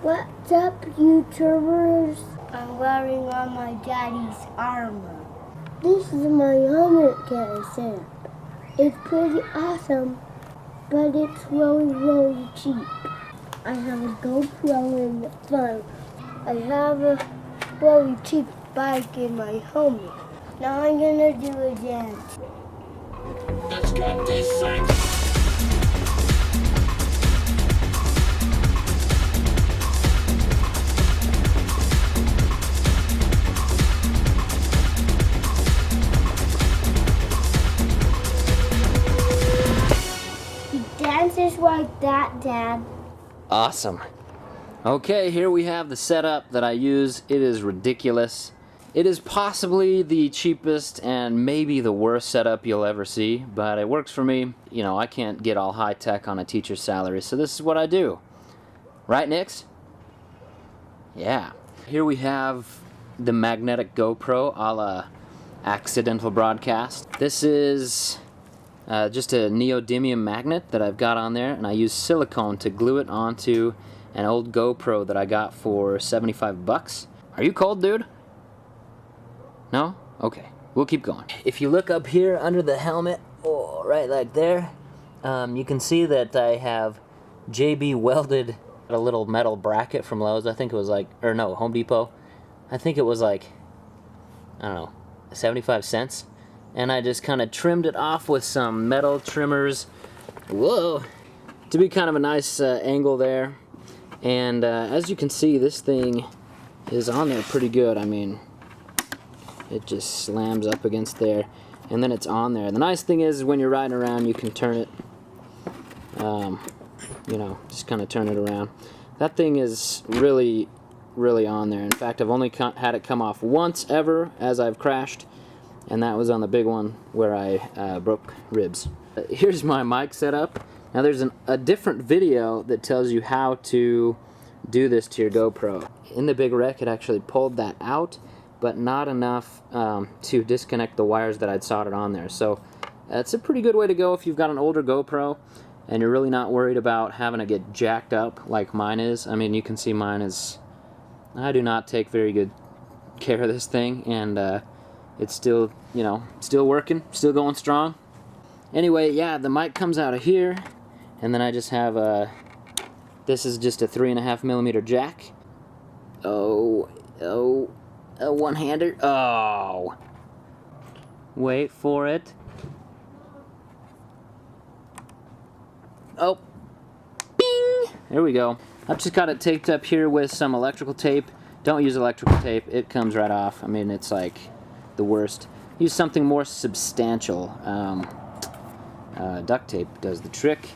What's up, YouTubers? I'm wearing on my daddy's armor. This is my helmet that I set up. It's pretty awesome, but it's really cheap. I have a GoPro in the front. I have a really cheap bike in my helmet. Now I'm gonna do a dance. Let's get this thing. Dances like that, Dad. Awesome. Okay, here we have the setup that I use. It is ridiculous. It is possibly the cheapest and maybe the worst setup you'll ever see, but it works for me. You know, I can't get all high tech on a teacher's salary, so this is what I do. Right, Nix? Yeah. Here we have the magnetic GoPro a la accidental broadcast. This is just a neodymium magnet that I've got on there, and I use silicone to glue it onto an old GoPro that I got for 75 bucks. Are you cold, dude? No? Okay, we'll keep going. If you look up here under the helmet, oh, right like there, you can see that I have JB welded a little metal bracket from Lowe's. I think it was like, or no, Home Depot. I think it was like, I don't know, 75 cents. And I just kind of trimmed it off with some metal trimmers. Whoa! To be kind of a nice angle there. And as you can see, this thing is on there pretty good. I mean, it just slams up against there, and then it's on there. The nice thing is when you're riding around, you can turn it, you know, just kind of turn it around. That thing is really on there. In fact, I've only had it come off once ever as I've crashed, and that was on the big one where I broke ribs. Here's my mic setup. Now there's a different video that tells you how to do this to your GoPro. In the big wreck, it actually pulled that out, but not enough to disconnect the wires that I'd soldered on there. So it's a pretty good way to go if you've got an older GoPro and you're really not worried about having to get jacked up like mine is. I mean, you can see mine is, I do not take very good care of this thing, and it's still, you know, still working, still going strong. Anyway, yeah, the mic comes out of here, and then I just have this is just a 3.5mm jack. Oh, a one-hander. Oh, wait for it. Oh, bing! There we go. I've just got it taped up here with some electrical tape. Don't use electrical tape, it comes right off. I mean, it's like the worst. Use something more substantial. Duct tape does the trick,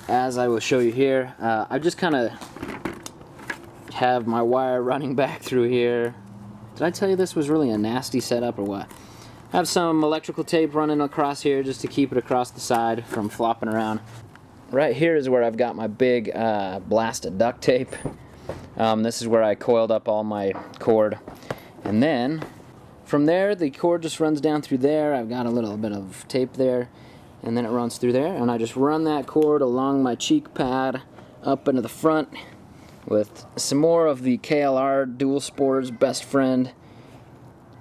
as I will show you here. I just kind of have my wire running back through here. Did I tell you this was really a nasty setup or what? I have some electrical tape running across here just to keep it across the side from flopping around. Right here is where I've got my big blast of duct tape. This is where I coiled up all my cord. And then from there, the cord just runs down through there. I've got a little bit of tape there, and then it runs through there, and I just run that cord along my cheek pad up into the front with some more of the KLR Dual Sport's best friend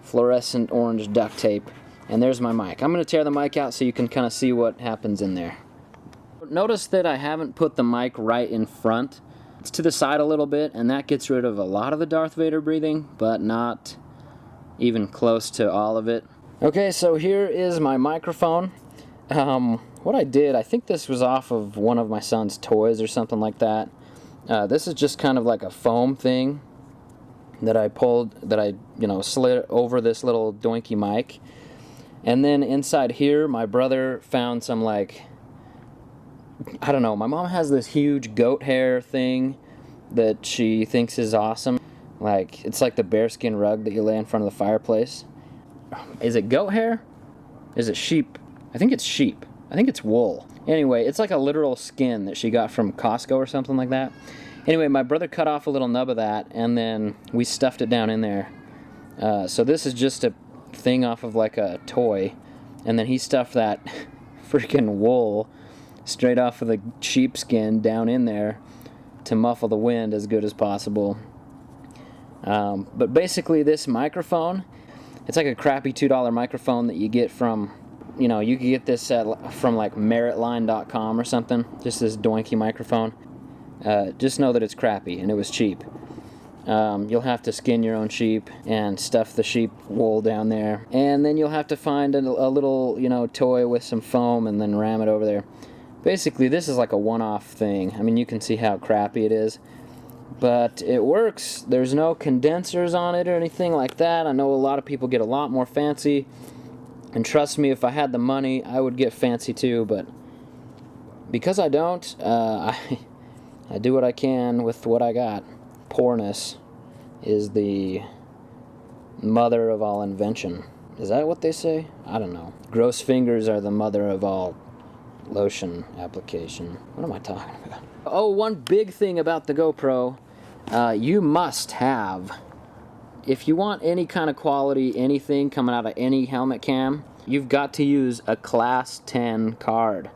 fluorescent orange duct tape. And there's my mic. I'm going to tear the mic out so you can kind of see what happens in there. Notice that I haven't put the mic right in front. It's to the side a little bit, and that gets rid of a lot of the Darth Vader breathing, but not even close to all of it. Okay, so here is my microphone. What I did, I think this was off of one of my son's toys or something like that. This is just kind of like a foam thing that I pulled, that I, you know, slid over this little doinky mic. And then inside here, my brother found some, like, I don't know, my mom has this huge goat hair thing that she thinks is awesome. Like, it's like the bearskin rug that you lay in front of the fireplace. Is it goat hair? Is it sheep? I think it's sheep. I think it's wool. Anyway, it's like a literal skin that she got from Costco or something like that. Anyway, my brother cut off a little nub of that, and then we stuffed it down in there. So this is just a thing off of like a toy, and then he stuffed that freaking wool straight off of the sheepskin down in there to muffle the wind as good as possible. But basically this microphone, it's like a crappy $2 microphone that you get from, you know, you can get this from like meritline.com or something, just this doinky microphone. Just know that it's crappy and it was cheap. You'll have to skin your own sheep and stuff the sheep wool down there, and then you'll have to find a little, you know, toy with some foam and then ram it over there. Basically this is like a one-off thing. I mean, you can see how crappy it is, but it works. There's no condensers on it or anything like that. I know a lot of people get a lot more fancy, and trust me, if I had the money I would get fancy too, but because I don't, I do what I can with what I got. Poorness is the mother of all invention. Is that what they say? I don't know. Gross fingers are the mother of all lotion application. What am I talking about? Oh, one big thing about the GoPro, you must have, if you want any kind of quality, anything coming out of any helmet cam, you've got to use a Class 10 card.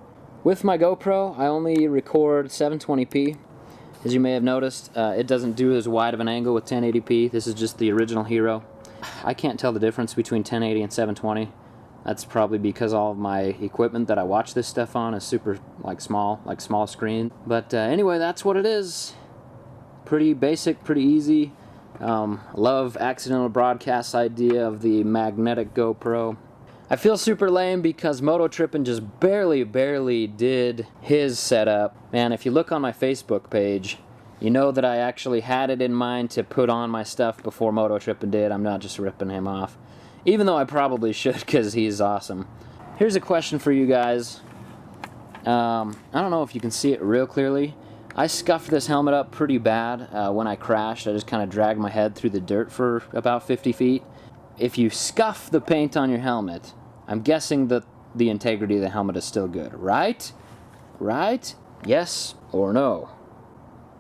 With my GoPro, I only record 720p. As you may have noticed, it doesn't do as wide of an angle with 1080p. This is just the original Hero. I can't tell the difference between 1080 and 720. That's probably because all of my equipment that I watch this stuff on is super small screen. But anyway, that's what it is. Pretty basic, pretty easy. Love accidental broadcast idea of the magnetic GoPro. I feel super lame because Moto Trippin' just barely did his setup. Man, if you look on my Facebook page, you know that I actually had it in mind to put on my stuff before Moto Trippin' did. I'm not just ripping him off. Even though I probably should, because he's awesome. Here's a question for you guys. I don't know if you can see it real clearly. I scuffed this helmet up pretty bad when I crashed. I just kind of dragged my head through the dirt for about 50 feet. If you scuff the paint on your helmet, I'm guessing that the integrity of the helmet is still good, right? Right? Yes or no?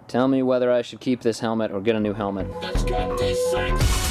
Tell me whether I should keep this helmet or get a new helmet. Let's get this thing.